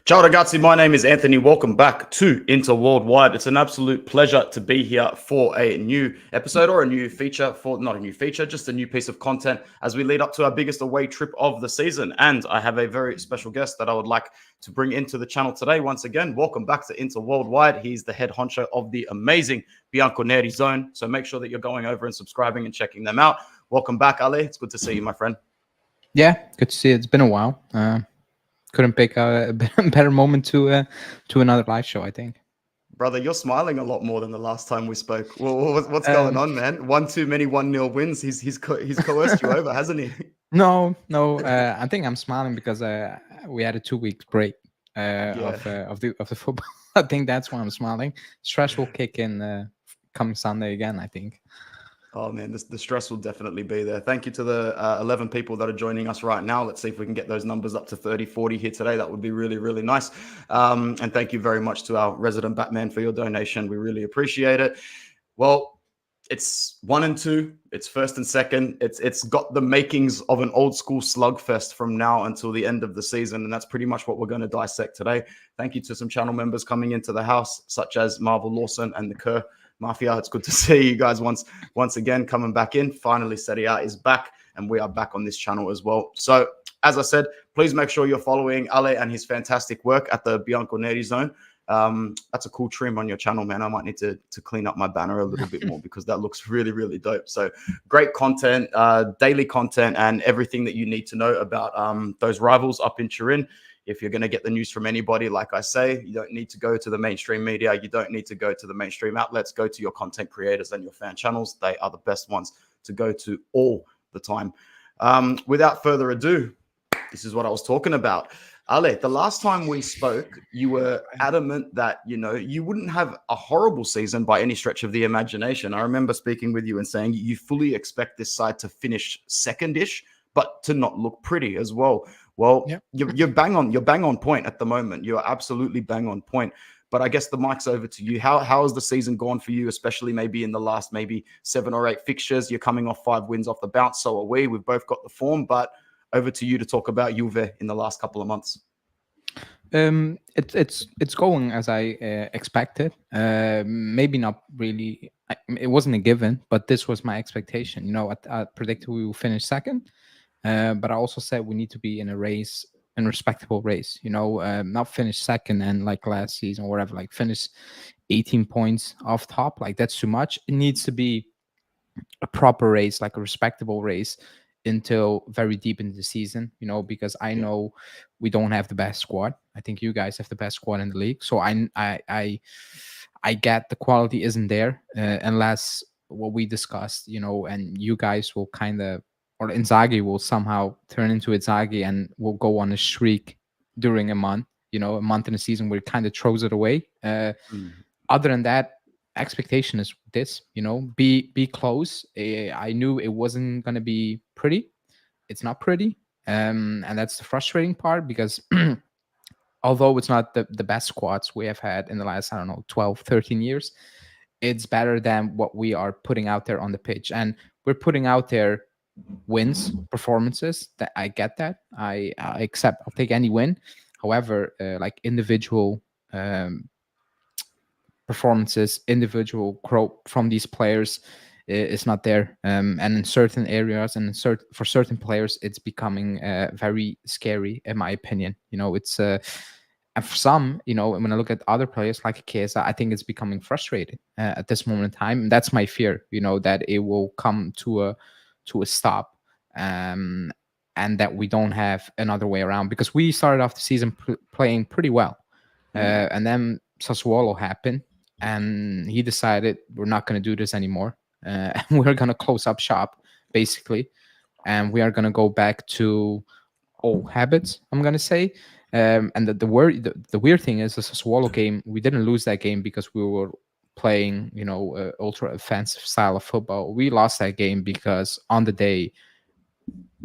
Ciao ragazzi, my name is Anthony. Welcome back to Inter Worldwide. It's an absolute pleasure to be here for a new episode or a new feature not a new feature, just a new piece of content as we lead up to our biggest away trip of the season. And I have a very special guest that I would like to bring into the channel today. Once again, welcome back to Inter Worldwide. He's the head honcho of the amazing Bianconeri Zone. So make sure that you're going over and subscribing and checking them out. Welcome back, Ale. It's good to see you, my friend. Yeah, good to see you. It's been a while. Couldn't pick a better moment to another live show, I think. Brother, you're smiling a lot more than the last time we spoke. What's going on, man? One too many 1-0 wins. He's coerced you over, hasn't he? No. I think I'm smiling because we had a 2 weeks break of the football. I think that's why I'm smiling. Stress will kick in come Sunday again, I think. Oh, man, the stress will definitely be there. Thank you to the 11 people that are joining us right now. Let's see if we can get those numbers up to 30, 40 here today. That would be really, really nice. And thank you very much to our resident Batman for your donation. We really appreciate it. Well, it's 1 and 2. It's first and second. It's got the makings of an old school slugfest from now until the end of the season. And that's pretty much what we're going to dissect today. Thank you to some channel members coming into the house, such as Marvel Lawson and the Kerr Mafia. It's good to see you guys once again coming back in. Finally, Serie A is back, and we are back on this channel as well. So, as I said, please make sure you're following Ale and his fantastic work at the Bianconeri Zone. That's a cool trim on your channel, man. I might need to clean up my banner a little bit more because that looks really, really dope. So, great content, daily content, and everything that you need to know about those rivals up in Turin. If you're going to get the news from anybody, like I say, you don't need to go to the mainstream media. You don't need to go to the mainstream outlets. Go to your content creators and your fan channels. They are the best ones to go to all the time. Without further ado, this is what I was talking about. Ale, the last time we spoke, you were adamant that, you wouldn't have a horrible season by any stretch of the imagination. I remember speaking with you and saying you fully expect this side to finish second-ish, but to not look pretty as well. Well, yep. You're bang on point at the moment. You're absolutely bang on point. But I guess the mic's over to you. How has the season gone for you, especially maybe in the last 7 or 8 fixtures? You're coming off 5 wins off the bounce. So are we. We've both got the form. But over to you to talk about Juve in the last couple of months. It's going as I expected. Maybe not really. It wasn't a given, but this was my expectation. I predicted we will finish second. But I also said we need to be in a race, in a respectable race, not finish second and like last season or whatever, like finish 18 points off top. Like that's too much. It needs to be a proper race, like a respectable race until very deep into the season, because I know we don't have the best squad. I think you guys have the best squad in the league. So I get the quality isn't there unless what we discussed, and you guys will kind of, or Inzaghi will somehow turn into Inzaghi and will go on a streak during a month in the season where it kind of throws it away. Other than that, expectation is this, be close. I knew it wasn't going to be pretty. It's not pretty. And that's the frustrating part because although it's not the best squads we have had in the last, 12, 13 years, it's better than what we are putting out there on the pitch. And we're putting out there wins, performances. That I get that. I accept. I'll take any win. However, like individual performances, individual growth from these players is not there. And in certain areas and for certain players, it's becoming very scary, in my opinion. It's and for some, when I look at other players like Chiesa, I think it's becoming frustrating at this moment in time. And that's my fear. That it will come to a stop, and that we don't have another way around, because we started off the season playing pretty well, and then Sassuolo happened, and he decided we're not going to do this anymore, and we're going to close up shop basically, and we are going to go back to old habits, I'm going to say. And the weird thing is the Sassuolo game, we didn't lose that game because we were playing, ultra offensive style of football. We lost that game because on the day,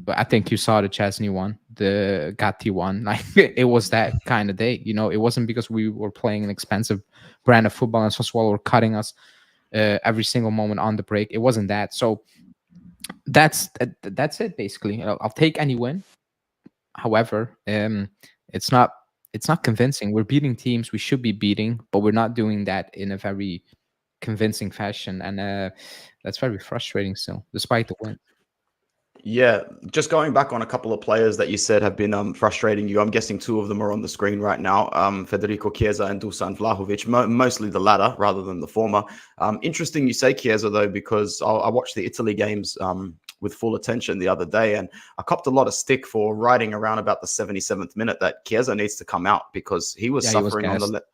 I think you saw the Chesney one, the Gatti one. Like it was that kind of day. It wasn't because we were playing an expensive brand of football and Sassuolo were cutting us every single moment on the break. It wasn't that. So that's it basically. I'll take any win. However, it's not it's not convincing. We're beating teams we should be beating, but we're not doing that in a very convincing fashion, and that's very frustrating still, despite the win. Yeah, just going back on a couple of players that you said have been frustrating you. I'm guessing two of them are on the screen right now. Federico Chiesa and Dusan Vlahovic, mostly the latter rather than the former. Interesting you say Chiesa though, because I watched the Italy games with full attention the other day, and I copped a lot of stick for writing around about the 77th minute that Chiesa needs to come out because he was Yeah, he was suffering on the gassed.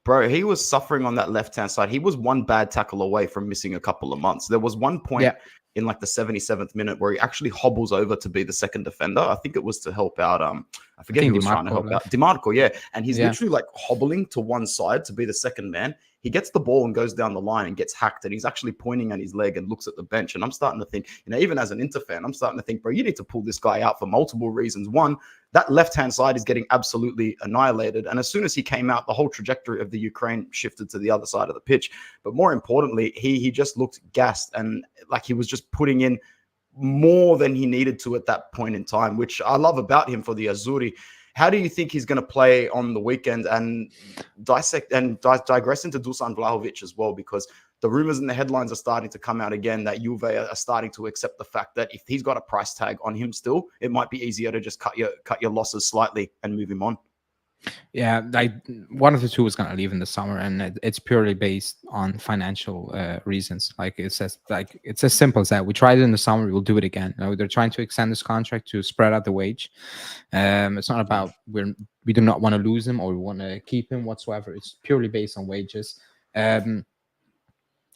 Bro, he was suffering on that left hand side. He was one bad tackle away from missing a couple of months. There was one point Yeah, in like the 77th minute where he actually hobbles over to be the second defender. I think it was to help out. I I forget who think was trying to Dimarco help out. left. DiMarco, yeah. And he's Yeah, literally like hobbling to one side to be the second man. He gets the ball and goes down the line and gets hacked. And he's actually pointing at his leg and looks at the bench. And I'm starting to think, even as an Inter fan, I'm starting to think, bro, you need to pull this guy out for multiple reasons. One, that left-hand side is getting absolutely annihilated. And as soon as he came out, the whole trajectory of the Ukraine shifted to the other side of the pitch. But more importantly, he just looked gassed and like he was just putting in more than he needed to at that point in time, which I love about him for the Azzurri. How do you think he's going to play on the weekend, and dissect and digress into Dusan Vlahovic as well? Because the rumors and the headlines are starting to come out again that Juve are starting to accept the fact that if he's got a price tag on him still, it might be easier to just cut your losses slightly and move him on. yeah. Like one of the two is gonna leave in the summer, and it's purely based on financial reasons. Like it's as simple as that. We tried it in the summer, we'll do it again. They're trying to extend this contract to spread out the wage. It's not Yeah. about we do not want to lose him or we want to keep him whatsoever. It's purely based on wages. Um,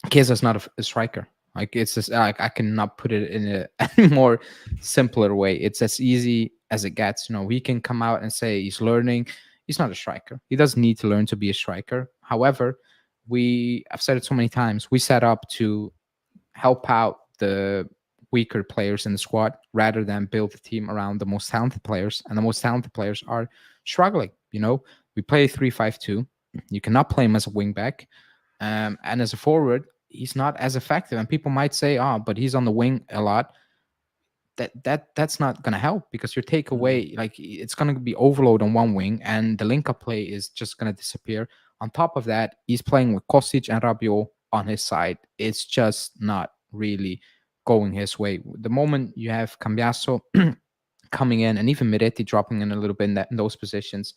Kiesa's not a striker. Like it's just like I cannot put it in a any more simpler way. It's as easy as it gets. We can come out and say he's learning. He's not a striker. He doesn't need to learn to be a striker. However, I've said it so many times. We set up to help out the weaker players in the squad rather than build a team around the most talented players. And the most talented players are struggling. We play 3-5-2. You cannot play him as a wing back. And as a forward, he's not as effective. And people might say, "Oh, but he's on the wing a lot." That's not gonna help because your takeaway, like it's gonna be overload on one wing, and the link up play is just gonna disappear. On top of that, he's playing with Kostic and Rabiot on his side. It's just not really going his way. The moment you have Cambiaso coming in and even Miretti dropping in a little bit in those positions,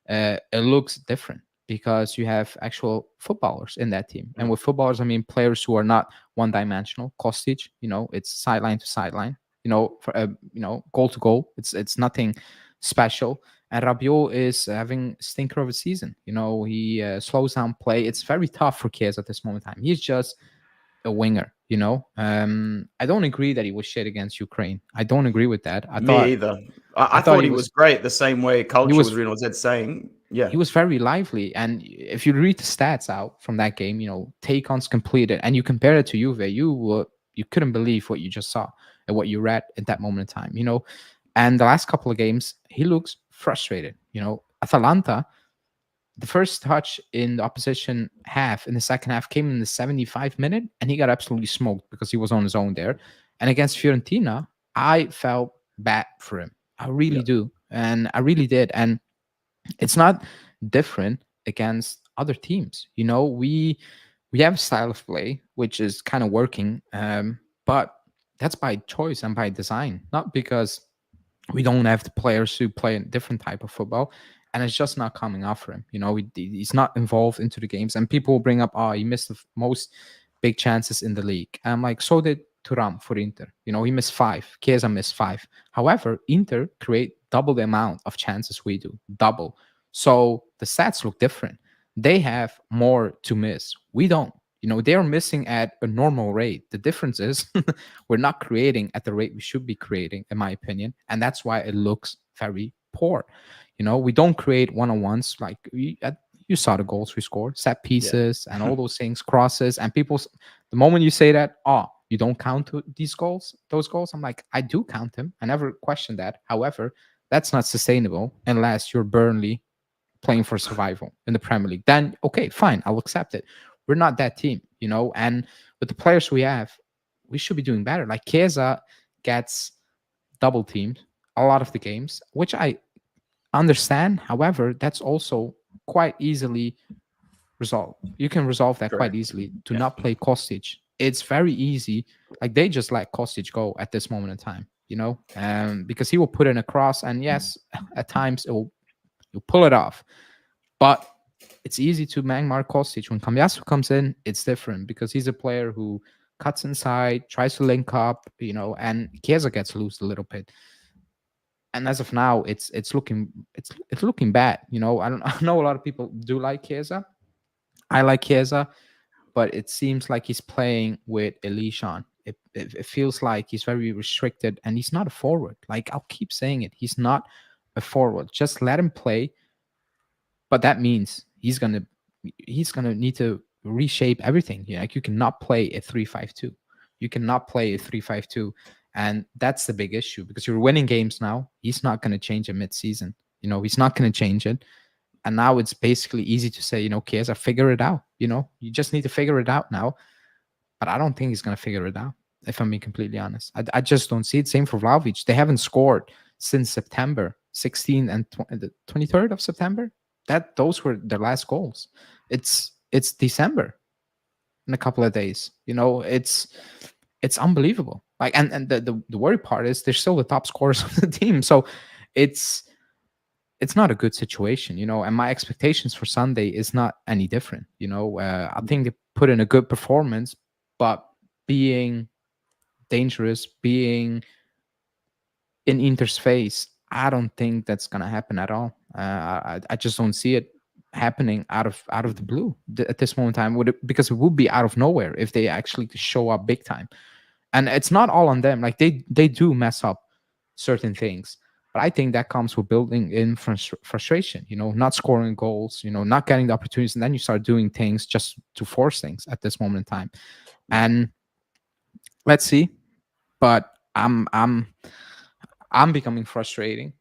it looks different because you have actual footballers in that team. And with footballers, I mean players who are not one-dimensional. Kostic, it's sideline to sideline. For goal to goal. It's nothing special. And Rabiot is having stinker of a season. He slows down play. It's very tough for Chiesa at this moment in time. He's just a winger. I don't agree that he was shit against Ukraine. I don't agree with that. I Me thought either. I I thought thought he he was was great the same way he Culture was was Reno Zed saying. Yeah. he was very lively. And if you read the stats out from that game, take-ons completed, and you compare it to Juve, you couldn't believe what you just saw and what you read at that moment in time. And the last couple of games, he looks frustrated. Atalanta, the first touch in the opposition half in the second half came in the 75th minute, and he got absolutely smoked because he was on his own there. And against Fiorentina, I felt bad for him. I Yeah. really do. And I really did. And it's not different against other teams. We have a style of play which is kind of working, but that's by choice and by design, not because we don't have the players who play a different type of football, and it's just not coming off for him. He's not involved into the games, and people will bring up, "Oh, he missed the most big chances in the league." And I'm like, so did Turam for Inter. He missed 5. Chiesa missed 5. However, Inter create double the amount of chances we do, double. So the stats look different. They have more to miss. We don't. They are missing at a normal rate. The difference is we're not creating at the rate we should be creating, in my opinion. And that's why it looks very poor. We don't create one-on-ones like you saw the goals we scored, set Yeah. pieces and all those things, crosses. And the moment you say that, "Oh, you don't count those goals," I'm like, I do count them. I never questioned that. However, that's not sustainable unless you're Burnley playing for survival in the Premier League. Then, okay, fine, I'll accept it. We're not that team, and with the players we have, we should be doing better. Like Chiesa gets double teamed a lot of the games, which I understand. However, that's also quite easily resolved. You can resolve that quite Correct. easily to Yeah. not play Kostic. It's very easy. Like they just let Kostic go at this moment in time, because he will put in a cross, and yes, at times you'll pull it off, but it's easy to Mangmar Kostic. When Cambiasso comes in, it's different because he's a player who cuts inside, tries to link up, and Chiesa gets loose a little bit. And as of now, it's looking bad. I know a lot of people do like Chiesa. I like Chiesa, but it seems like he's playing with Elishan. It feels like he's very restricted, and he's not a forward. Like I'll keep saying it, he's not a forward. Just let him play, but that means he's gonna need to reshape everything. Like you cannot play a 3-5-2. You cannot play a 3-5-2, and that's the big issue because you're winning games now. He's not gonna change it mid-season. He's not gonna change it. And now it's basically easy to say, Chiesa, figure it out. You just need to figure it out now. But I don't think he's going to figure it out, if I'm being completely honest. I just don't see it. Same for Vlahovic. They haven't scored since September 16 and the 23rd of September. Those were their last goals. It's December in a couple of days. It's unbelievable. Like, and the worry part is they're still the top scorers of the team. So it's not a good situation, and my expectations for Sunday is not any different. I think they put in a good performance, but being dangerous, being in Inter's face, I don't think that's gonna happen at all. I just don't see it happening out of the blue at this moment in time. Because it would be out of nowhere if they actually show up big time. And it's not all on them. Like they do mess up certain things, but I think that comes with building in frustration. Not scoring goals. Not getting the opportunities, and then you start doing things just to force things at this moment in time. And let's see. But I'm becoming frustrated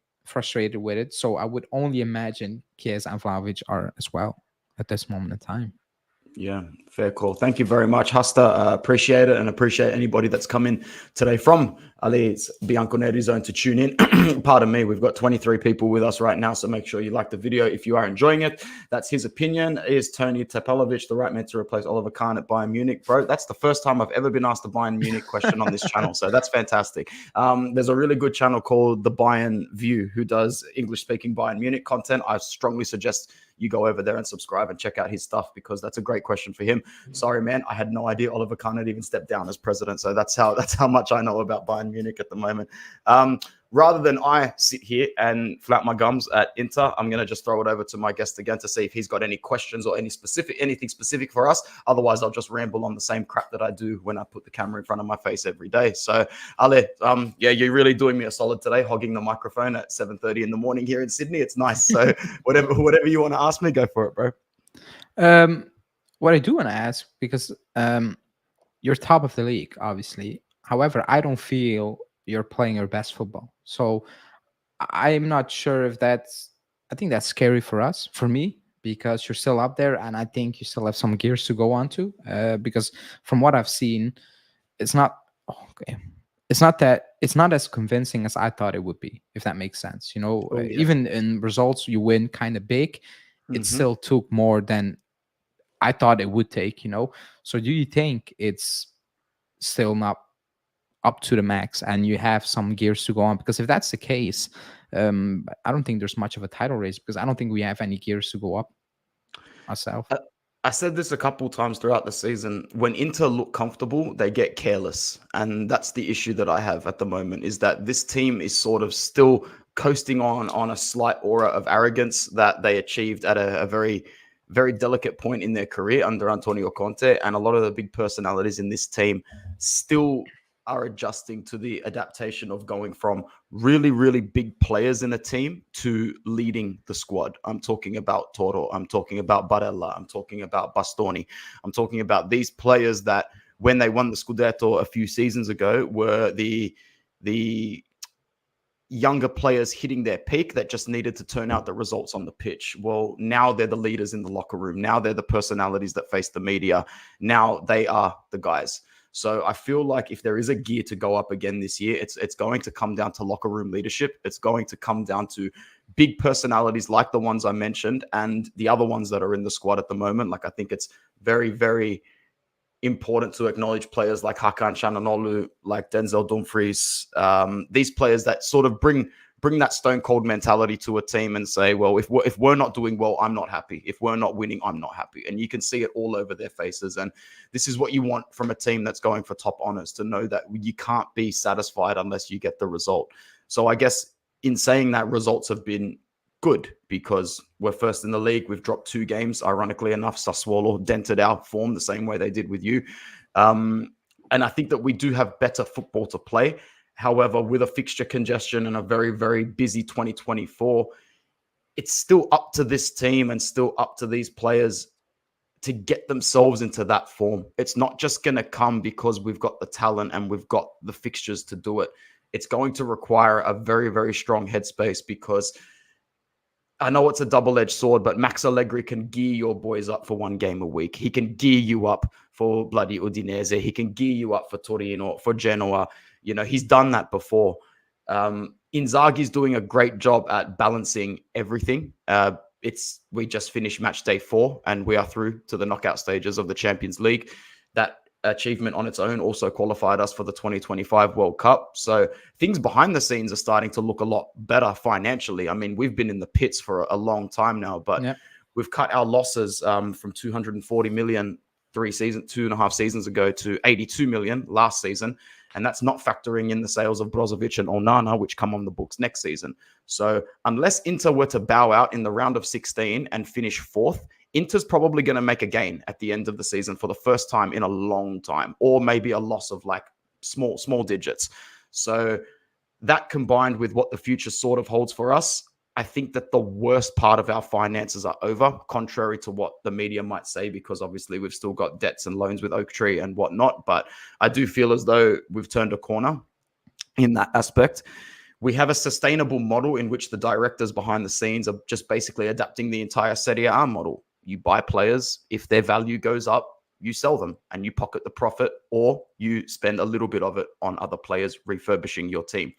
with it. So I would only imagine Chiesa and Vlahovic are as well at this moment in time. Yeah, fair call. Thank you very much, Hasta. Appreciate it, and appreciate anybody that's come in today from Ali's Bianconeri Zone to tune in. Pardon me, we've got 23 people with us right now, so make sure you like the video if you are enjoying it. That's his opinion. Is Tony Tepelovic the right man to replace Oliver Kahn at Bayern Munich? Bro, that's the first time I've ever been asked a Bayern Munich question on this channel, so that's fantastic. There's a really good channel called The Bayern View who does English-speaking Bayern Munich content. I strongly suggest you go over there and subscribe and check out his stuff because that's a great question for him. Sorry, man, I had no idea Oliver Kahn had even stepped down as president. So that's how much I know about Bayern Munich at the moment. Rather than I sit here and flap my gums at Inter, I'm going to just throw it over to my guest again to see if he's got any questions or anything specific for us. Otherwise, I'll just ramble on the same crap that I do when I put the camera in front of my face every day. So, Ale, yeah, you're really doing me a solid today, hogging the microphone at 7:30 in the morning here in Sydney. It's nice. So, whatever you want to ask me, go for it, bro. What I do want to ask, because you're top of the league, obviously. However, I don't feel you're playing your best football. So I'm not sure if I think that's scary for me, because you're still up there, and I think you still have some gears to go on to. Because from what I've seen, it's not okay. It's not as convincing as I thought it would be, if that makes sense. Even in results, you win kind of big. It still took more than I thought it would take. So do you think it's still not up to the max and you have some gears to go on? Because if that's the case, I don't think there's much of a title race, because I don't think we have any gears to go up ourselves. I said this a couple times throughout the season. When Inter look comfortable, they get careless. And that's the issue that I have at the moment, is that this team is sort of still coasting on a slight aura of arrogance that they achieved at a very, very delicate point in their career under Antonio Conte. And a lot of the big personalities in this team still are adjusting to the adaptation of going from really, really big players in a team to leading the squad. I'm talking about Toro. I'm talking about Barella. I'm talking about Bastoni. I'm talking about these players that, when they won the Scudetto a few seasons ago, were the younger players hitting their peak that just needed to turn out the results on the pitch. Well, now they're the leaders in the locker room. Now they're the personalities that face the media. Now they are the guys. So I feel like if there is a gear to go up again this year, it's going to come down to locker room leadership. It's going to come down to big personalities like the ones I mentioned and the other ones that are in the squad at the moment. Like I think it's very, very important to acknowledge players like Hakan Çalhanoğlu, like Denzel Dumfries, these players that sort of bring that stone cold mentality to a team and say, well, if we're not doing well, I'm not happy. If we're not winning, I'm not happy. And you can see it all over their faces. And this is what you want from a team that's going for top honors, to know that you can't be satisfied unless you get the result. So I guess in saying that, results have been good because we're first in the league. We've dropped 2 games. Ironically enough, Sassuolo dented our form the same way they did with you. And I think that we do have better football to play. However, with a fixture congestion and a very, very busy 2024, it's still up to this team and still up to these players to get themselves into that form. It's not just going to come because we've got the talent and we've got the fixtures to do it. It's going to require a very, very strong headspace, because I know it's a double-edged sword, but Max Allegri can gear your boys up for 1 game a week. He can gear you up for bloody Udinese. He can gear you up for Torino, for Genoa. You know, he's done that before. Inzaghi's doing a great job at balancing everything. We just finished match day 4 and we are through to the knockout stages of the Champions League. That achievement on its own also qualified us for the 2025 World Cup. So things behind the scenes are starting to look a lot better financially. I mean, we've been in the pits for a long time now, but we've cut our losses from 240 million 2.5 seasons ago to 82 million last season. And that's not factoring in the sales of Brozovic and Onana, which come on the books next season. So unless Inter were to bow out in the round of 16 and finish 4th, Inter's probably going to make a gain at the end of the season for the first time in a long time, or maybe a loss of like small digits. So that, combined with what the future sort of holds for us, I think that the worst part of our finances are over, contrary to what the media might say, because obviously we've still got debts and loans with Oaktree and whatnot. But I do feel as though we've turned a corner in that aspect. We have a sustainable model in which the directors behind the scenes are just basically adapting the entire Serie A model. You buy players, if their value goes up, you sell them and you pocket the profit, or you spend a little bit of it on other players refurbishing your team.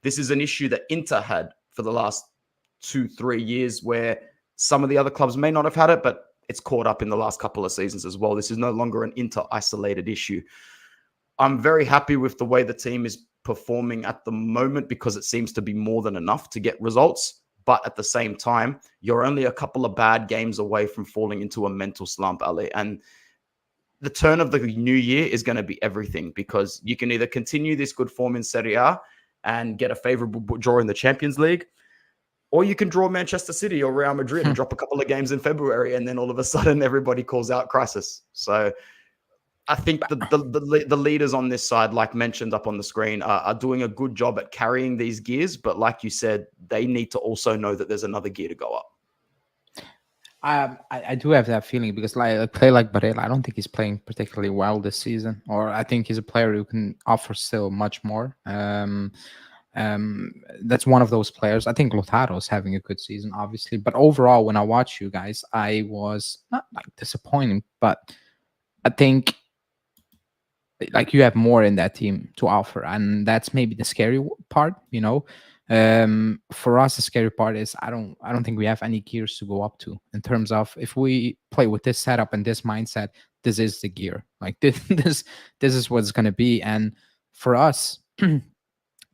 This is an issue that Inter had for the last 2-3 years, where some of the other clubs may not have had it, but it's caught up in the last couple of seasons as well. This is no longer an Inter isolated issue. I'm very happy with the way the team is performing at the moment, because it seems to be more than enough to get results. But at the same time, you're only a couple of bad games away from falling into a mental slump, Ali. And the turn of the new year is going to be everything, because you can either continue this good form in Serie A and get a favorable draw in the Champions League, or you can draw Manchester City or Real Madrid and drop a couple of games in February, and then all of a sudden everybody calls out crisis. So I think the leaders on this side, like mentioned up on the screen, are doing a good job at carrying these gears. But like you said, they need to also know that there's another gear to go up. I do have that feeling, because like a player like Barella, I don't think he's playing particularly well this season, or I think he's a player who can offer still much more. That's one of those players. I think Lautaro is having a good season, obviously, but overall, when I watch you guys, I was not like disappointed, but I think like you have more in that team to offer, and that's maybe the scary part, you know. For us, the scary part is I don't think we have any gears to go up to, in terms of, if we play with this setup and this mindset, this is the gear. Like this is what it's going to be. And for us,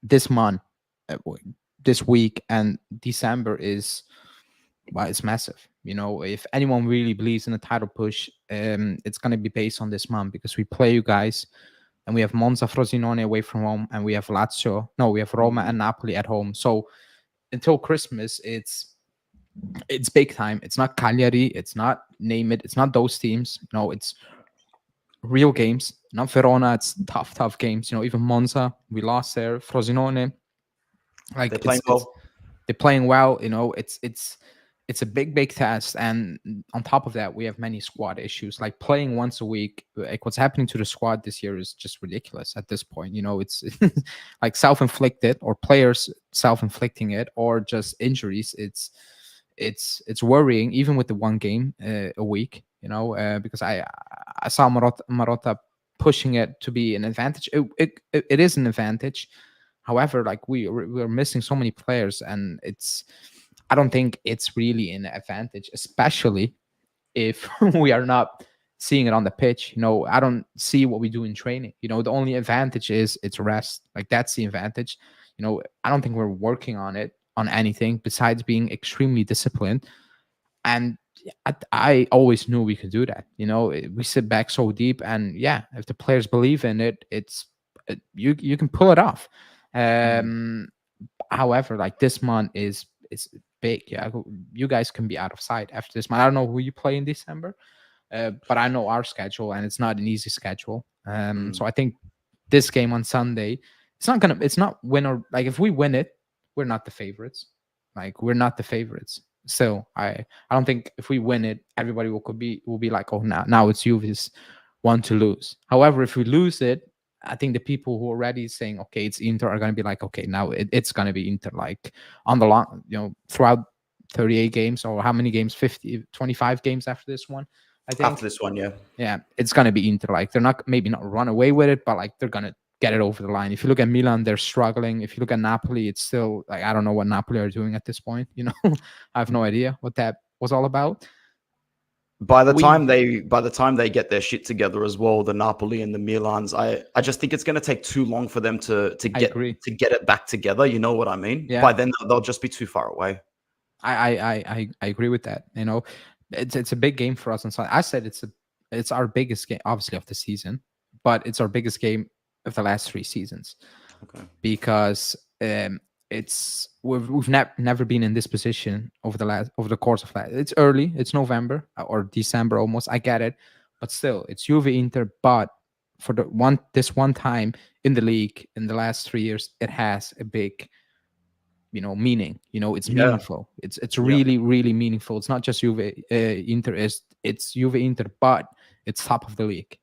this month, this week, and December is, well, it's massive. You know, if anyone really believes in a title push, it's going to be based on this month, because we play you guys, and we have Monza, Frosinone away from home, and we have we have Roma and Napoli at home. So until Christmas, it's big time. It's not Cagliari, it's not, name it, it's not those teams. No, it's real games. Not Verona, it's tough games. You know, even Monza, we lost there. Frosinone, like they're playing well. You know, it's a big test, and on top of that, we have many squad issues. Like playing once a week, like what's happening to the squad this year is just ridiculous at this point. You know, it's like self-inflicted, or players self-inflicting it, or just injuries. It's worrying, even with the one game a week. You know, because I saw Marotta pushing it to be an advantage. It is an advantage. However, like we're missing so many players, and I don't think it's really an advantage, especially if we are not seeing it on the pitch. I don't see what we do in training. The only advantage is it's rest. Like that's the advantage. I don't think we're working on it on anything besides being extremely disciplined. And I always knew we could do that. We sit back so deep, and yeah, if the players believe in it, you can pull it off. Mm. However, like this month is big. Yeah, you guys can be out of sight after this month. I don't know who you play in December, but I know our schedule, and it's not an easy schedule. So Mm. I think this game on Sunday, it's not win or like if we win it, we're not the favorites. Like we're not the favorites. So I don't think if we win it, everybody will be like, oh, now it's Juve's one to lose. However, if we lose it, I think the people who are already saying, okay, it's Inter are going to be like, okay, now it's going to be Inter, like on the long, throughout 38 games or how many games, 50, 25 games after this one, I After think. this one, yeah. Yeah, it's going to be Inter. Like they're not, maybe not run away with it, but like they're going to get it over the line. If you look at Milan, they're struggling. If you look at Napoli, it's still like, I don't know what Napoli are doing at this point. I have no idea what that was all about. By the We, time they get their shit together as well, the Napoli and the Milans, I just think it's going to take too long for them to I get agree. it back together. You know what I mean? Yeah. By then they'll just be too far away. I agree with that. It's a big game for us on Sunday. I said it's our biggest game, obviously, of the season, but it's our biggest game of the last 3 seasons. Okay. Because we've never been in this position over the course of last. It's early. It's November or December almost. I get it, but still, it's Juve Inter. But for this one time in the league in the last 3 years, it has a big meaning. It's Yeah. meaningful. It's Yeah. really, really meaningful. It's not just Juve Inter. It's Juve Inter, but it's top of the league.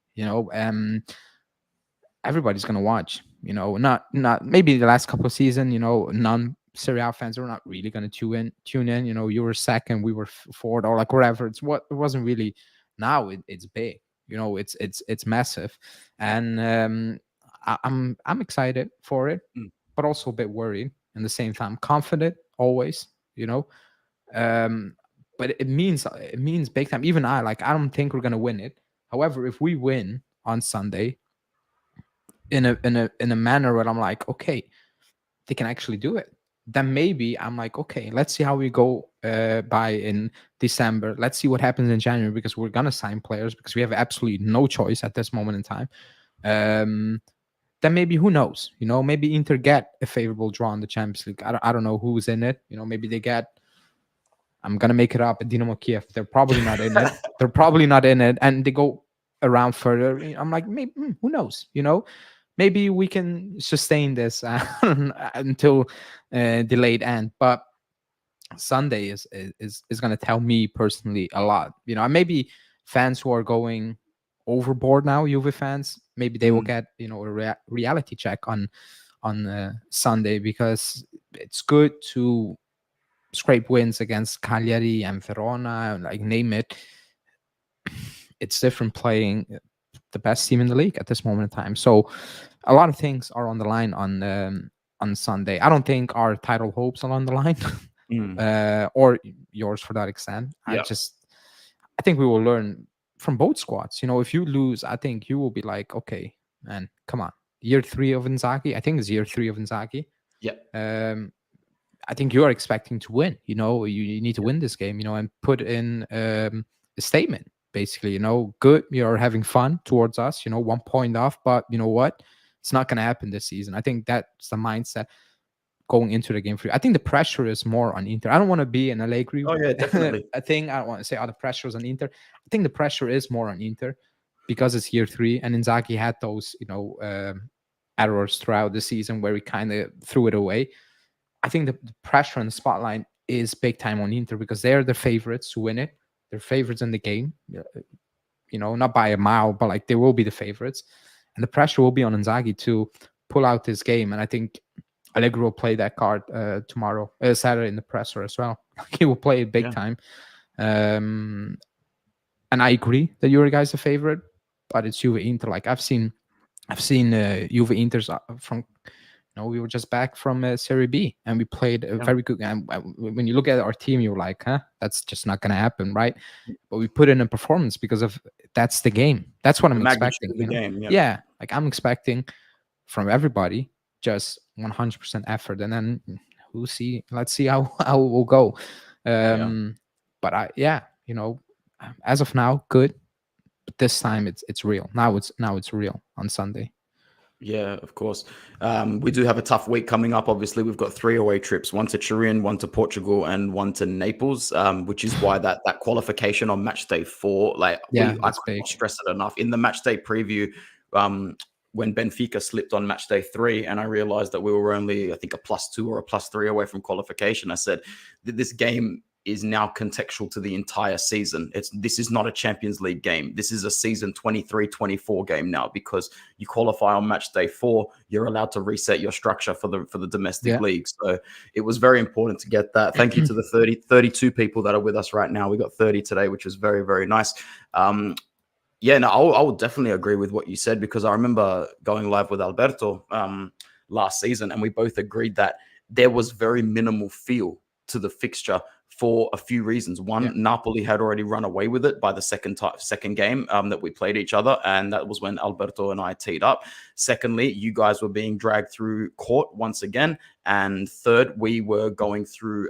Everybody's gonna watch. Not maybe the last couple of seasons. Non Serie A fans are not really gonna tune in. You were second, we were fourth, or like whatever. It wasn't really. Now it's big. It's massive, and I'm excited for it, Mm. but also a bit worried in the same time. Confident always. But it means big time. Even I don't think we're gonna win it. However, if we win on Sunday in a manner where I'm like, okay, they can actually do it, then maybe I'm like, okay, let's see how we go by in December. Let's see what happens in January, because we're gonna sign players because we have absolutely no choice at this moment in time. Then maybe, who knows? Maybe Inter get a favorable draw in the Champions League. I don't know who's in it. Maybe they get. I'm gonna make it up. Dynamo Kiev. They're probably not in it. They're probably not in it, and they go around further. I'm like, maybe, who knows? Maybe we can sustain this until delayed end. But Sunday is going to tell me personally a lot. Maybe fans who are going overboard now, Juve fans, maybe they will Mm. get a reality check on Sunday, because it's good to scrape wins against Cagliari and Verona, like name it. It's different playing the best team in the league at this moment in time. So a lot of things are on the line on Sunday. I don't think our title hopes are on the line, Mm. or yours for that extent. Yeah. I think we will learn from both squads. If you lose, I think you will be like, okay, man, come on. Year 3 of Inzaghi. I think it's year 3 of Inzaghi. Yeah. I think you are expecting to win. You need to win this game. And put in a statement. Basically, good. You're having fun towards us. 1 point off, but you know what? It's not going to happen this season. I think that's the mindset going into the game for you. I think the pressure is more on Inter. I don't want to be an Allegri. Oh yeah, definitely. I don't want to say, the pressure is on Inter. I think the pressure is more on Inter because it's year 3, and Inzaghi had those, errors throughout the season where he kind of threw it away. I think the pressure and the spotlight is big time on Inter because they're the favorites to win it. They're favorites in the game, not by a mile, but like they will be the favorites. And the pressure will be on Inzaghi to pull out this game. And I think Allegri will play that card tomorrow, Saturday in the presser as well. He will play it big time. And I agree that you're guys a favorite. but it's Juve Inter. Like I've seen Juve Inter's from. We were just back from Serie B, and we played a very good. And when you look at our team, you're like, "Huh, that's just not gonna happen, right?" But we put in a performance because of that's the game. That's what The I'm magnitude expecting. of the game. Yeah. Yeah, like I'm expecting from everybody just 100% effort, and then let's see how it will go. But as of now, good. But this time it's real. Now it's real on Sunday. Yeah, of course. We do have a tough week coming up. Obviously, we've got 3 away trips: one to Turin, one to Portugal, and one to Naples. Which is why that qualification on match day 4, like Yeah, I that's could big. not stress it enough. In the match day preview, when Benfica slipped on match day 3, and I realized that we were only, I think, a +2 or a +3 away from qualification, I said that this game is now contextual to the entire season. This is not a Champions League game. This is a season 23-24 game now, because you qualify on match day 4, you're allowed to reset your structure for the domestic league. So it was very important to get that. Thank you to the 32 people that are with us right now. We got 30 today, which was very, very nice. Yeah, no, I will definitely agree with what you said, because I remember going live with Alberto last season, and we both agreed that there was very minimal feel to the fixture for a few reasons. One, Napoli had already run away with it by the second game that we played each other, and that was when Alberto and I teed up. Secondly, you guys were being dragged through court once again, and third, we were going through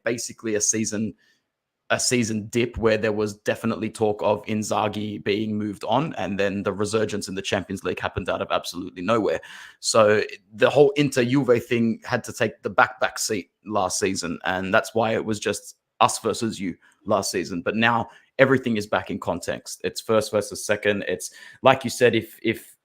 basically a season dip where there was definitely talk of Inzaghi being moved on, and then the resurgence in the Champions League happened out of absolutely nowhere. So the whole Inter-Juve thing had to take the back seat last season, and that's why it was just us versus you last season. But now everything is back in context. It's first versus second. It's like you said, if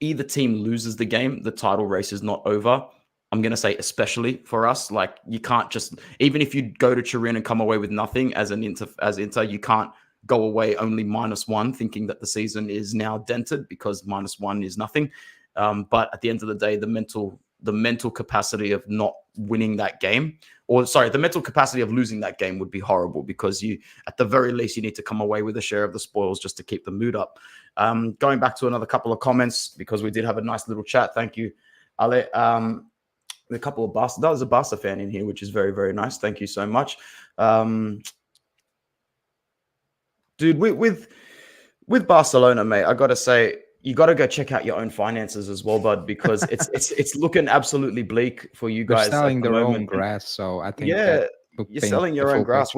either team loses the game, the title race is not over. I'm going to say especially for us. Like, you can't just, even if you go to Turin and come away with nothing as Inter, you can't go away only -1 thinking that the season is now dented, because -1 is nothing. But at the end of the day, the mental capacity of not winning that game, the mental capacity of losing that game would be horrible, because at the very least, you need to come away with a share of the spoils just to keep the mood up. Going back to another couple of comments, because we did have a nice little chat. Thank you, Ale. A couple of Barca. That was a Barca fan in here, which is very, very nice. Thank you so much. Dude, with Barcelona, mate, I got to say, you got to go check out your own finances as well, bud, because it's looking absolutely bleak for you guys. They're selling at the their moment. own grass, so I think you're selling your own grass.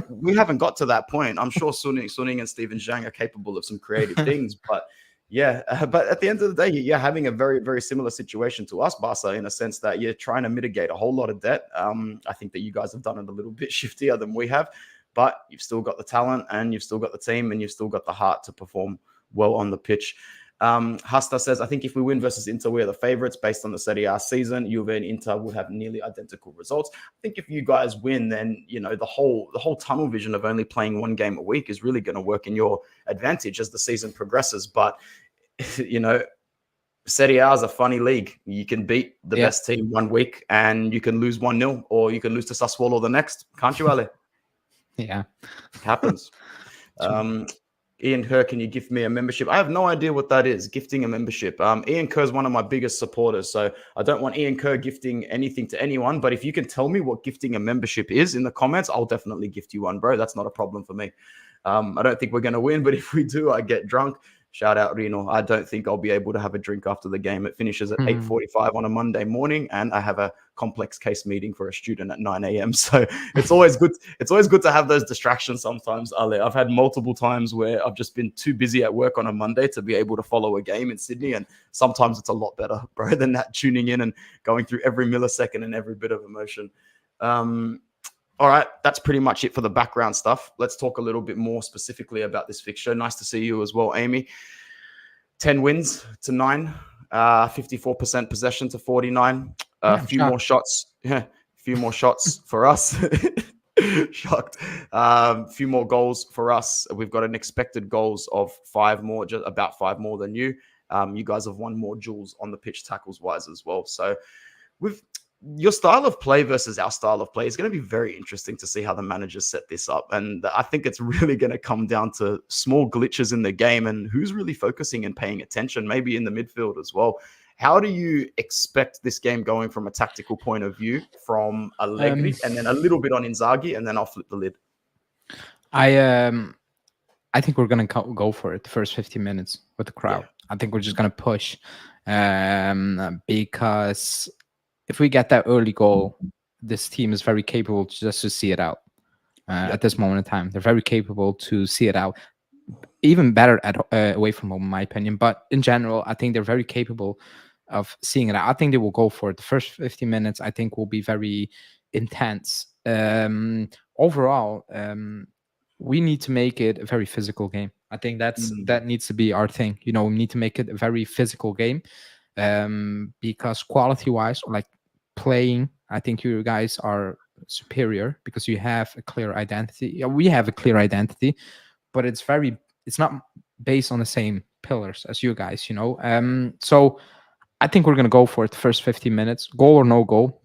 We haven't got to that point. I'm sure Suning and Steven Zhang are capable of some creative things, but but at the end of the day, you're having a very, very similar situation to us, Barca, in a sense that you're trying to mitigate a whole lot of debt. I think that you guys have done it a little bit shiftier than we have, but you've still got the talent, and you've still got the team, and you've still got the heart to perform well on the pitch. Hasta says, I think if we win versus Inter, we're the favorites based on the Serie A season. Juve and Inter would have nearly identical results. I think if you guys win, then the whole tunnel vision of only playing 1 game a week is really going to work in your advantage as the season progresses. But Serie A is a funny league. You can beat the best team 1 week, and you can lose 1-0, or you can lose to Sassuolo the next. Can't you, Ale? Yeah, it happens. Ian Kerr, can you gift me a membership? I have no idea what that is, gifting a membership. Ian Kerr is one of my biggest supporters, so I don't want Ian Kerr gifting anything to anyone. But if you can tell me what gifting a membership is in the comments, I'll definitely gift you one, bro. That's not a problem for me. I don't think we're going to win, but if we do, I get drunk. Shout out, Reno. I don't think I'll be able to have a drink after the game. It finishes at 8:45 on a Monday morning, and I have a complex case meeting for a student at 9 a.m. So it's always good. It's always good to have those distractions sometimes, Ale. I've had multiple times where I've just been too busy at work on a Monday to be able to follow a game in Sydney, and sometimes it's a lot better, bro, than that tuning in and going through every millisecond and every bit of emotion. All right, that's pretty much it for the background stuff. Let's talk a little bit more specifically about this fixture. Nice to see you as well, Amy. 10 wins to 9, 54% possession to 49. A few more shots. A few more shots for us. Shocked. A few more goals for us. We've got an expected goals of 5 more, just about 5 more than you. You guys have won more duels on the pitch tackles wise as well. So your style of play versus our style of play is going to be very interesting to see how the managers set this up. And I think it's really going to come down to small glitches in the game and who's really focusing and paying attention, maybe in the midfield as well. How do you expect this game going from a tactical point of view from Um, Allegri and then a little bit on Inzaghi, and then I'll flip the lid? I I think we're gonna go for it the first 15 minutes with the crowd. Yeah. I think we're just gonna push, because if we get that early goal, this team is very capable just to see it out. At this moment in time, they're very capable to see it out. Even better at away from home, in my opinion. But in general, I think they're very capable of seeing it out. I think they will go for it. The first 15 minutes, I think, will be very intense. Overall, we need to make it a very physical game. I think that needs to be our thing. You know, we need to make it a very physical game, because quality-wise, or like playing, I think you guys are superior because you have a clear identity. Yeah, we have a clear identity, but it's not based on the same pillars as you guys, you know. So I think we're gonna go for it the first 15 minutes, goal or no goal,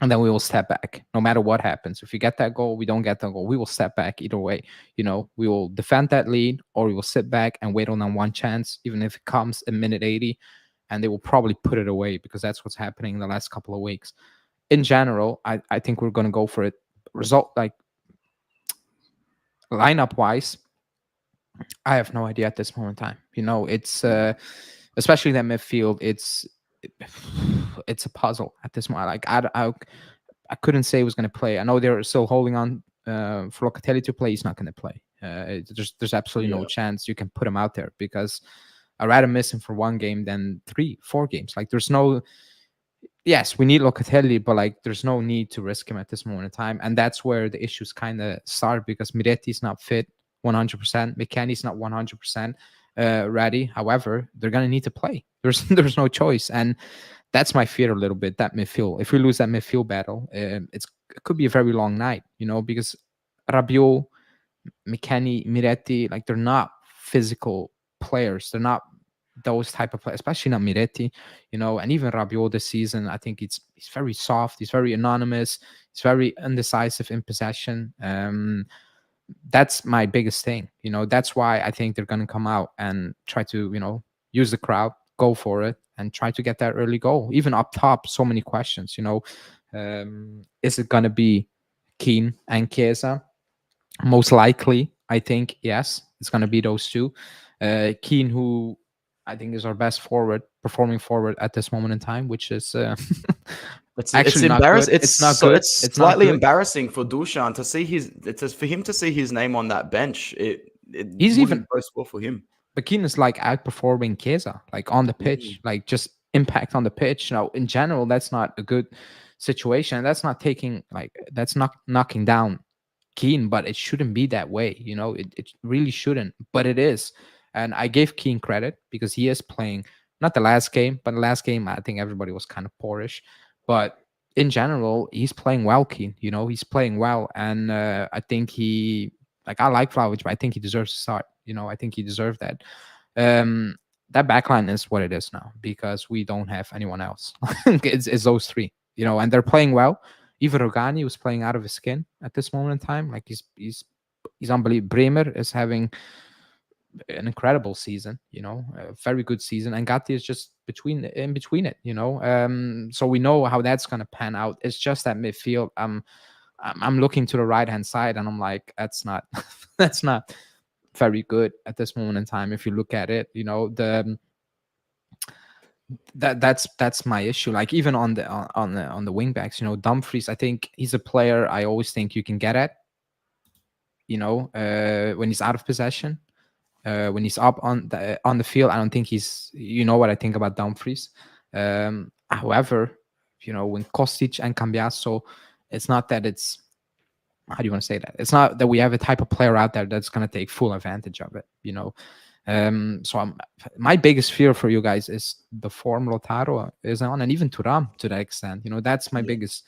and then we will step back no matter what happens. If we get that goal, we don't get that goal, we will step back either way. You know, we will defend that lead or we will sit back and wait on that one chance, even if it comes in minute 80, and they will probably put it away because that's what's happening in the last couple of weeks. In general, I think we're gonna go for it. Result, like, lineup wise, I have no idea at this moment in time. You know, it's especially that midfield. It's a puzzle at this moment. Like I couldn't say he was going to play. I know they're still holding on for Locatelli to play. He's not going to play. There's absolutely no chance you can put him out there because I'd rather miss him for one game than 3-4 games. Like there's no. Yes, we need Locatelli, but like there's no need to risk him at this moment in time, and that's where the issues kind of start because Miretti's not fit 100%. McKennie's not 100% ready. However, they're gonna need to play. There's no choice, and that's my fear a little bit. That midfield. If we lose that midfield battle, it could be a very long night. You know, because Rabiot, McKennie, Miretti, like they're not physical players. They're not those type of players, especially not Miretti, you know, and even Rabiot this season. I think he's very soft. He's very anonymous. He's very indecisive in possession. That's my biggest thing. You know, that's why I think they're going to come out and try to, you know, use the crowd, go for it, and try to get that early goal. Even up top, so many questions. You know, is it going to be Keane and Chiesa? Most likely, I think yes, it's going to be those two. Keane, who I think is our best forward, performing forward at this moment in time, which is It's not good. embarrassing. It's not good. It's It's not slightly good. embarrassing for Dushan to see for him to see his name on that bench. It He's wouldn't even, boast well for him. but Keane is like outperforming Chiesa, like on the pitch, like just impact on the pitch. Now, in general, that's not a good situation. That's not taking like that's not knocking down Keane, but it shouldn't be that way. You know, it really shouldn't, but it is. And I gave Keane credit because he is playing not the last game, but the last game I think everybody was kind of poorish. But in general, he's playing well, Keane. You know, he's playing well, and I think I like Vlahovic, but I think he deserves to start. You know, I think he deserved that. Um, that backline is what it is now because we don't have anyone else. It's those three, you know, and they're playing well. Even Rogani was playing out of his skin at this moment in time. Like he's unbelievable. Bremer is having an incredible season, you know, a very good season, and Gatti is just in between it, you know. So we know how that's gonna pan out. It's just that midfield. I'm looking to the right hand side, and I'm like, that's not that's not very good at this moment in time. If you look at it, you know, that's my issue. Like even on the wing backs, you know, Dumfries, I think he's a player I always think you can get at, you know, when he's out of possession. When he's up on the field, I don't think he's. You know what I think about Dumfries. However, you know, when Kostic and Cambiaso, it's not that it's. How do you want to say that? It's not that we have a type of player out there that's going to take full advantage of it. You know, so my biggest fear for you guys is the form Lautaro is on, and even Thuram to that extent. You know, that's my biggest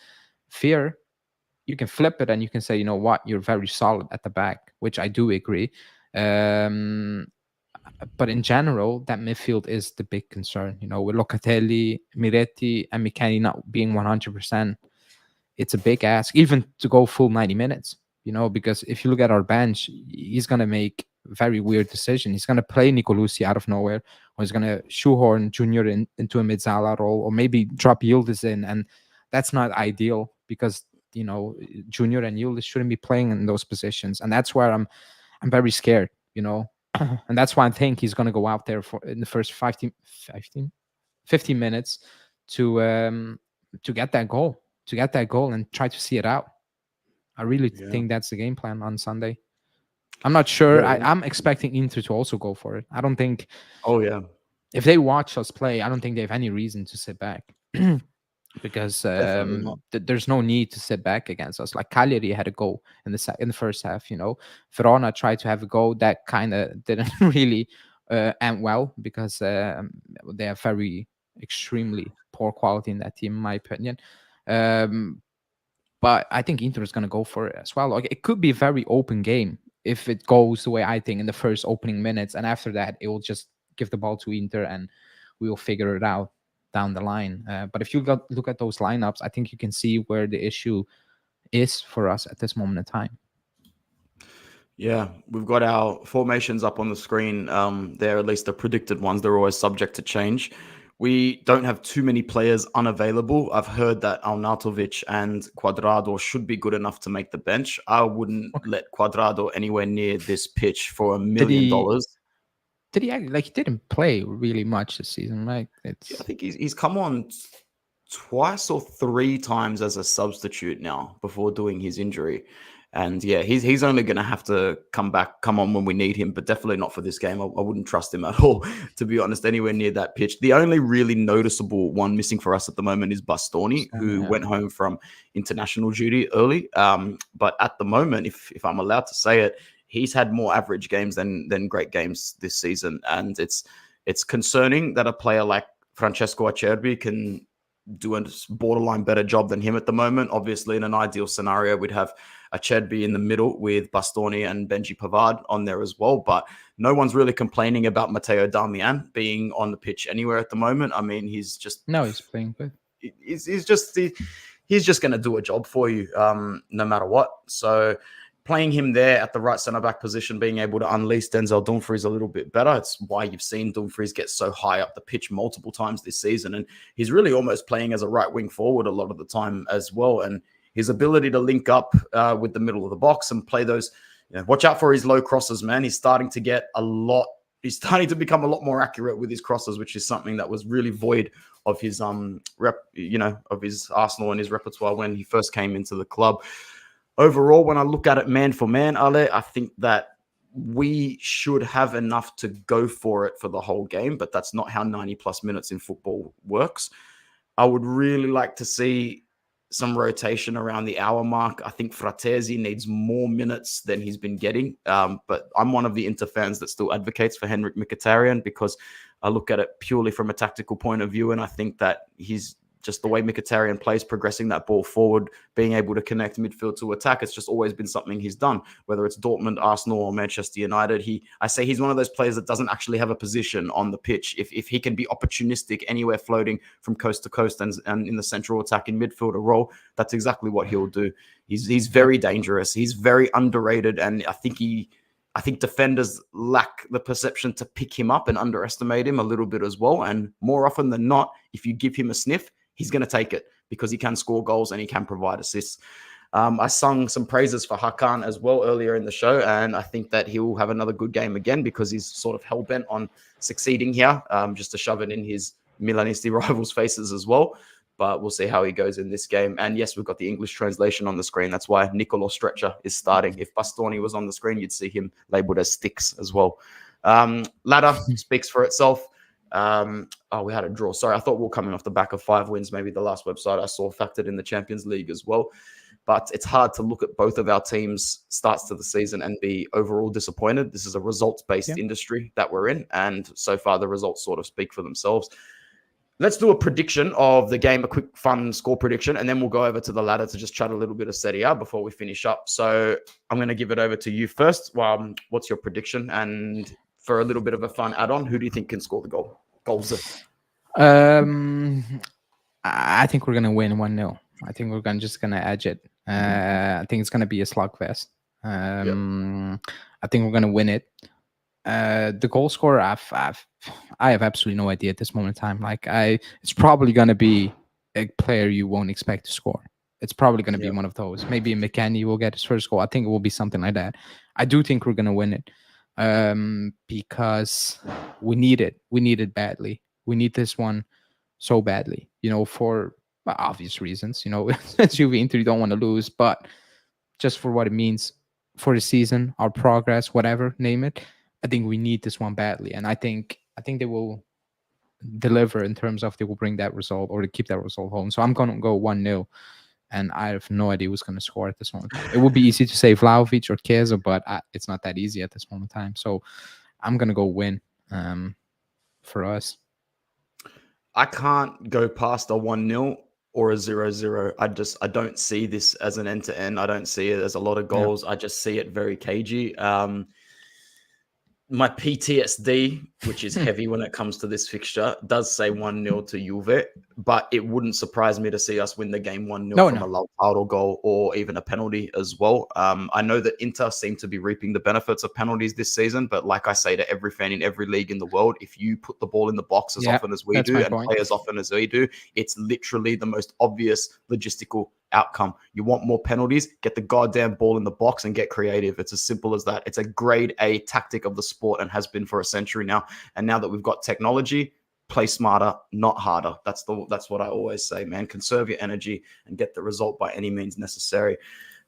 fear. You can flip it and you can say, you know what, you're very solid at the back, which I do agree. But in general, that midfield is the big concern. With Locatelli, Miretti, and McKennie not being 100%, it's a big ask, even to go full 90 minutes. Because if you look at our bench, he's going to make very weird decision. He's going to play Nicolucci out of nowhere, or he's going to shoehorn Junior into a Mezzala role, or maybe drop Yildiz in, and that's not ideal because Junior and Yildiz shouldn't be playing in those positions, and that's where I'm very scared. And that's why I think he's going to go out there for in the first 15 minutes to get that goal and try to see it out. I really think that's the game plan on Sunday. I'm not sure. I'm expecting Inter to also go for it. I don't think. Oh yeah. If they watch us play, I don't think they have any reason to sit back. Because there's no need to sit back against us. Like Cagliari had a goal in the first half. Verona tried to have a goal that kind of didn't really end well because they have very extremely poor quality in that team, in my opinion. But I think Inter is going to go for it as well. Like, it could be a very open game if it goes the way I think in the first opening minutes, and after that it will just give the ball to Inter and we will figure it out down the line. But if you look at those lineups, I think you can see where the issue is for us at this moment in time. Yeah, we've got our formations up on the screen. They're at least the predicted ones. They're always subject to change. We don't have too many players unavailable. I've heard that Arnautovic and Cuadrado should be good enough to make the bench. I wouldn't let Cuadrado anywhere near this pitch for $1 million. Did he he didn't play really much this season, right? I think he's come on twice or three times as a substitute now before doing his injury. And yeah, he's only going to have to come on when we need him, but definitely not for this game. I wouldn't trust him at all, to be honest, anywhere near that pitch. The only really noticeable one missing for us at the moment is Bastoni, who went home from international duty early. But at the moment, if I'm allowed to say it, he's had more average games than great games this season. And it's concerning that a player like Francesco Acerbi can do a borderline better job than him at the moment. Obviously, in an ideal scenario, we'd have Acerbi in the middle with Bastoni and Benji Pavard on there as well. But no one's really complaining about Matteo Darmian being on the pitch anywhere at the moment. I mean, he's playing good. He's just going to do a job for you, no matter what. So playing him there at the right centre-back position, being able to unleash Denzel Dumfries a little bit better. It's why you've seen Dumfries get so high up the pitch multiple times this season. And he's really almost playing as a right wing forward a lot of the time as well. And his ability to link up with the middle of the box and play those, watch out for his low crosses, man. He's starting to become a lot more accurate with his crosses, which is something that was really void of his of his Arsenal and his repertoire when he first came into the club. Overall, when I look at it man for man, Ale, I think that we should have enough to go for it for the whole game, but that's not how 90 plus minutes in football works. I would really like to see some rotation around the hour mark. I think Fratesi needs more minutes than he's been getting, but I'm one of the Inter fans that still advocates for Henrik Mkhitaryan because I look at it purely from a tactical point of view, and I think that he's just the way Mkhitaryan plays, progressing that ball forward, being able to connect midfield to attack. It's just always been something he's done, whether it's Dortmund, Arsenal, or Manchester United. I say he's one of those players that doesn't actually have a position on the pitch. If he can be opportunistic anywhere floating from coast to coast and in the central attacking midfielder role, that's exactly what he'll do. He's very dangerous. He's very underrated, and I think defenders lack the perception to pick him up and underestimate him a little bit as well. And more often than not, if you give him a sniff, he's going to take it because he can score goals and he can provide assists. I sung some praises for Hakan as well earlier in the show, and I think that he will have another good game again because he's sort of hell-bent on succeeding here, just to shove it in his Milanisti rivals' faces as well. But we'll see how he goes in this game. And yes, we've got the English translation on the screen. That's why Nicolo Stretcher is starting. If Bastoni was on the screen, you'd see him labeled as Sticks as well. Ladder speaks for itself. We had a draw. Sorry, I thought we were coming off the back of 5 wins. Maybe the last website I saw factored in the Champions League as well. But it's hard to look at both of our teams' starts to the season and be overall disappointed. This is a results-based industry that we're in. And so far, the results sort of speak for themselves. Let's do a prediction of the game, a quick, fun score prediction, and then we'll go over to the ladder to just chat a little bit of Serie A before we finish up. So I'm going to give it over to you first. What's your prediction? And for a little bit of a fun add-on, who do you think can score the goals? Um, I think we're gonna win 1-0. I think we're just gonna edge it. I think it's gonna be a slugfest. I think we're gonna win it. The goal scorer, I have absolutely no idea at this moment in time. Like, it's probably gonna be a player you won't expect to score. It's probably gonna be one of those. Maybe McKennie will get his first goal. I think it will be something like that. I do think we're gonna win it, because we need it. We need it badly. We need this one so badly, for obvious reasons. As Juve Inter, you don't want to lose, but just for what it means for the season, our progress, whatever, name it. I think we need this one badly, and I think they will deliver in terms of they will bring that result or to keep that result home. So I'm gonna go 1-0, and I have no idea who's gonna score at this moment. It would be easy to say Vlahovic or Chiesa, but it's not that easy at this moment in time. So I'm gonna go win for us. I can't go past a 1-0 or a 0-0. I don't see this as an end-to-end. I don't see it as a lot of goals. I just see it very cagey. My PTSD, which is heavy when it comes to this fixture, does say 1-0 to Juve, but it wouldn't surprise me to see us win the game 1-0 from a Lautaro goal or even a penalty as well. I know that Inter seem to be reaping the benefits of penalties this season, but like I say to every fan in every league in the world, if you put the ball in the box as often as we do and play as often as we do, it's literally the most obvious logistical outcome. You want more penalties, get the goddamn ball in the box and get creative. It's as simple as that. It's a grade A tactic of the sport and has been for a century now. And now that we've got technology, play smarter, not harder. That's what I always say, man. Conserve your energy and get the result by any means necessary.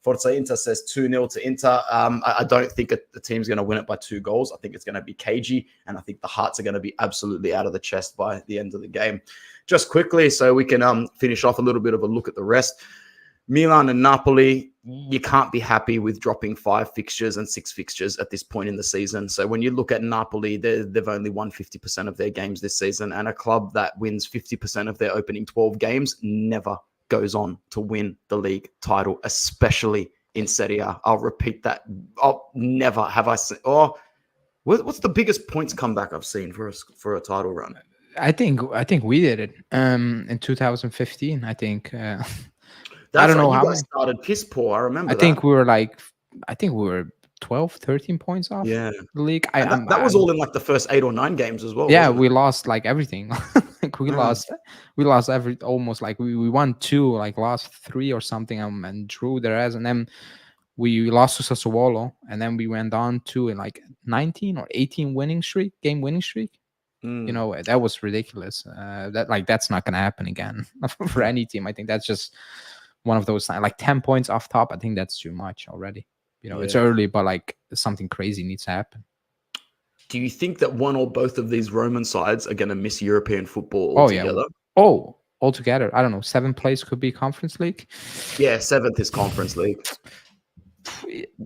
Forza Inter says 2-0 to Inter. I don't think the team's going to win it by 2 goals. I think it's going to be cagey, and I think the hearts are going to be absolutely out of the chest by the end of the game. Just quickly, so we can finish off a little bit of a look at the rest. Milan and Napoli, you can't be happy with dropping 5 fixtures and 6 fixtures at this point in the season. So when you look at Napoli, they've only won 50% of their games this season, and a club that wins 50% of their opening 12 games never goes on to win the league title, especially in Serie A. I'll repeat that. Never have I seen. What's the biggest points comeback I've seen for a title run? I think we did it in 2015. I think. I don't know how you guys started piss poor. I remember I think we were 12, 13 points off the league. That was all in like the first 8 or 9 games as well. Yeah, we lost like everything. Like we lost almost like we won 2, like lost 3 or something, and drew the rest, and then we lost to Sassuolo, and then we went on to like 19 or 18 game winning streak. That was ridiculous. That's not gonna happen again for any team. I think that's just one of those, like 10 points off top. I think that's too much already. It's early, but like something crazy needs to happen. Do you think that one or both of these Roman sides are going to miss European football altogether? Altogether. I don't know. 7th place could be Conference League. Yeah, 7th is Conference League.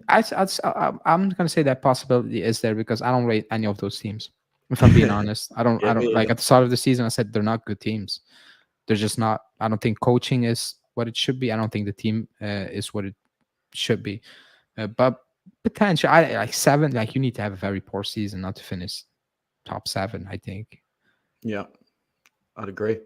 I'm going to say that possibility is there because I don't rate any of those teams. If I'm being honest, I don't like at the start of the season, I said they're not good teams. They're just not. I don't think coaching is what it should be. I don't think the team is what it should be. But potentially, like 7. Like you need to have a very poor season not to finish top 7. I think. Yeah, I'd agree.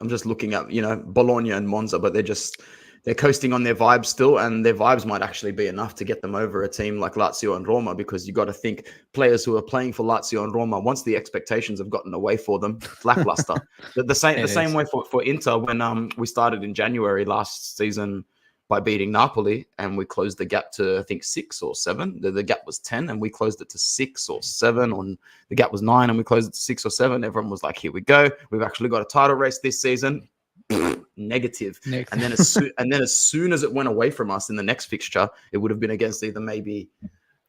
I'm just looking at Bologna and Monza, but they're coasting on their vibes still, and their vibes might actually be enough to get them over a team like Lazio and Roma, because you got to think players who are playing for Lazio and Roma, once the expectations have gotten away for them, lackluster. the same way for Inter when we started in January last season by beating Napoli, and we closed the gap to I think 6 or 7. The gap was 10, and we closed it to 6 or 7. On the gap was 9, and we closed it to 6 or 7. Everyone was like, "Here we go. We've actually got a title race this season." Negative. And then as soon as it went away from us in the next fixture, it would have been against either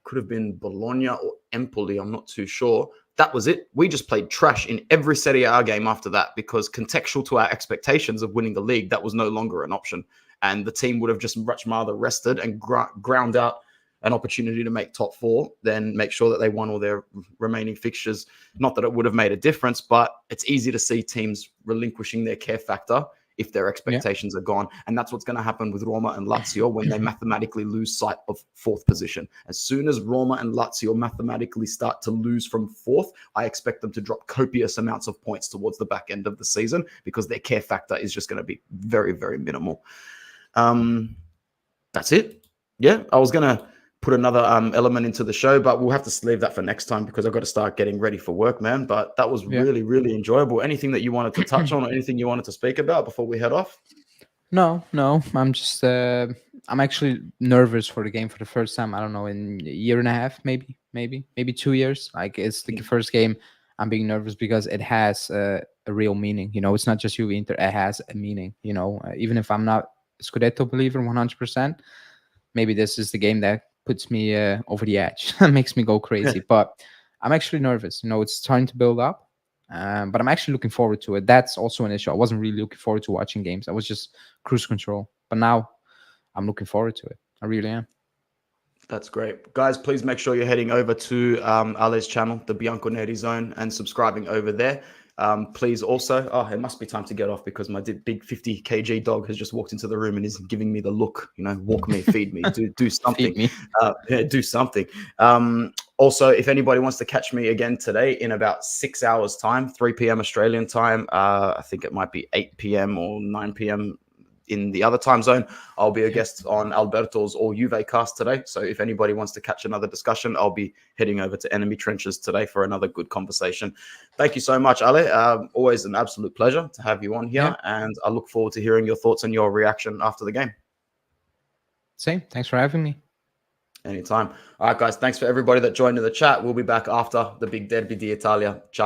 could have been Bologna or Empoli. I'm not too sure. That was it. We just played trash in every Serie A game after that, because contextual to our expectations of winning the league, that was no longer an option. And the team would have just much rather rested and ground out an opportunity to make top 4 than make sure that they won all their remaining fixtures. Not that it would have made a difference, but it's easy to see teams relinquishing their care factor if their expectations are gone. And that's what's going to happen with Roma and Lazio when they mathematically lose sight of fourth position. As soon as Roma and Lazio mathematically start to lose from fourth, I expect them to drop copious amounts of points towards the back end of the season because their care factor is just going to be very, very minimal. That's it. Yeah, I was going to put another element into the show, but we'll have to leave that for next time because I've got to start getting ready for work, man. But that was really, really enjoyable. Anything that you wanted to touch on or anything you wanted to speak about before we head off? No. I'm just I'm actually nervous for the game for the first time. I don't know, in a year and a half, maybe 2 years. Like, it's the first game I'm being nervous because it has a real meaning. You know, it's not just Juve Inter. It has a meaning. You know, even if I'm not a Scudetto believer 100%, maybe this is the game that puts me over the edge, makes me go crazy. But I'm actually nervous. You know, it's starting to build up. But I'm actually looking forward to it. That's also an issue. I wasn't really looking forward to watching games. I was just cruise control. But now I'm looking forward to it. I really am. That's great. Guys, please make sure you're heading over to Ale's channel, the Bianconeri Zone, and subscribing over there. Please also, it must be time to get off because my big 50 kg dog has just walked into the room and is giving me the look, you know, walk me, feed me, do something. Feed me. Do something. Also, if anybody wants to catch me again today in about 6 hours time, 3 p.m. Australian time, I think it might be 8 p.m. or 9 p.m. in the other time zone, I'll be a guest on Alberto's All Juve cast today. So if anybody wants to catch another discussion, I'll be heading over to Enemy Trenches today for another good conversation. Thank you so much, Ale. Always an absolute pleasure to have you on here. And I look forward to hearing your thoughts and your reaction after the game. Same. Thanks for having me. Anytime. All right, guys. Thanks for everybody that joined in the chat. We'll be back after the big Derby d'Italia. Ciao.